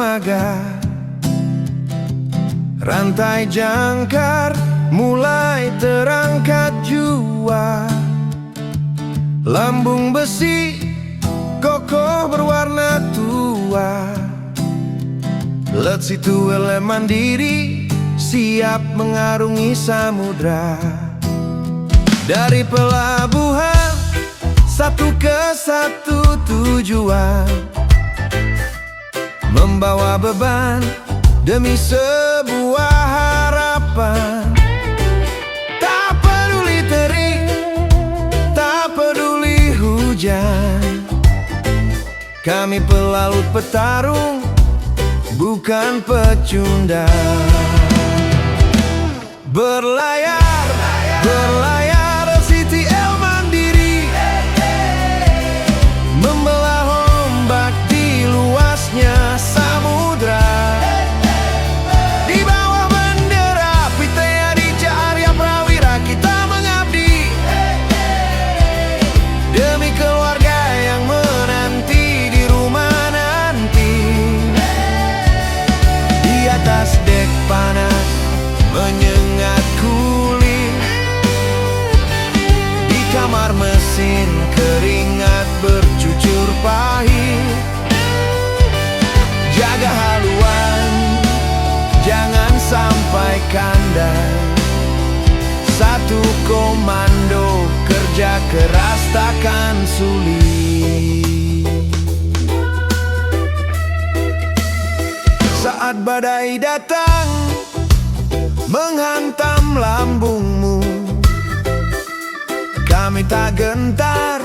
dermaga. Rantai jangkar mulai terangkat jua. Lambung besi kokoh berwarna tua. Let situ Mandiri siap mengarungi samudra. Dari pelabuhan satu ke satu tujuan, membawa beban demi sebuah harapan. Tak peduli terik, tak peduli hujan, kami pelaut petarung, bukan pecundang. Berlayar, berlayar Siti El Mandiri, membelah ombak di luasnya samudra. Di bawah bendera PT Aditya Arya Prawira kita mengabdi, demi keluarga yang menanti di rumah nanti. Di atas dek panas menyengat kulit, di kamar mesin keringat bercucur pahit. Jaga haluan, jangan sampai kandas. Satu komando, kerja keras takkan sulit. Saat badai datang menghantam lambungmu, kami tak gentar,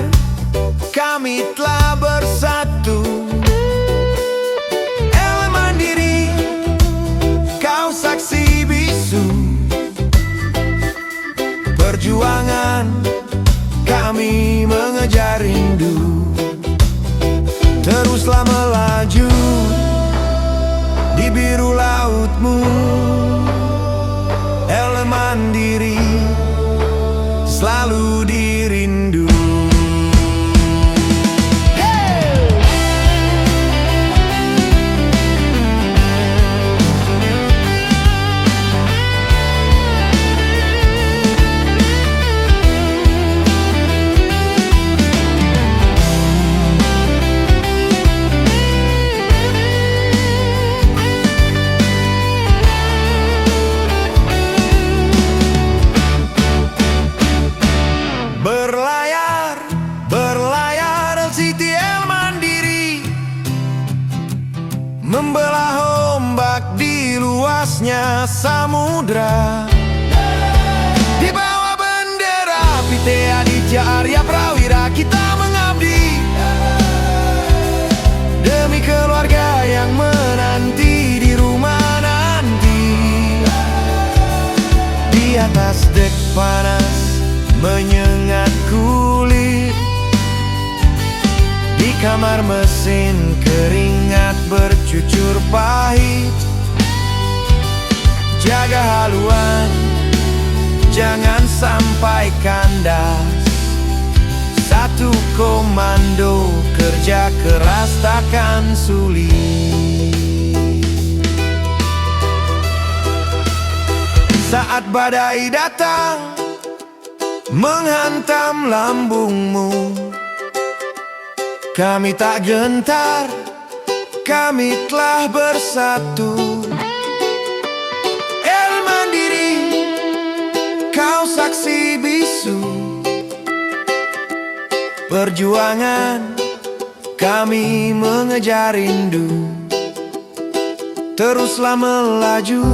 kami telah bersatu. El Mandiri, kau saksi bisu perjuangan kami mengejar rindu. Teruslah melaju di biru lautmu, El Mandiri selalu dirindu. Berlayar, berlayar Siti El Mandiri, membelah ombak di luasnya samudra. Di bawah bendera PT Aditya Arya Prawira kita mengabdi, demi keluarga yang menanti di rumah nanti. Di atas dek panas menyengat kulit, di kamar mesin keringat bercucur pahit. Jaga haluan, jangan sampai kandas. Satu komando, kerja keras takkan sulit. Saat badai datang menghantam lambungmu, kami tak gentar, kami telah bersatu. El Mandiri, kau saksi bisu perjuangan kami mengejar rindu. Teruslah melaju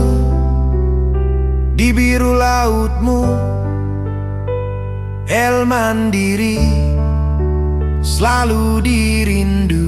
di biru lautmu, El Mandiri selalu dirindu.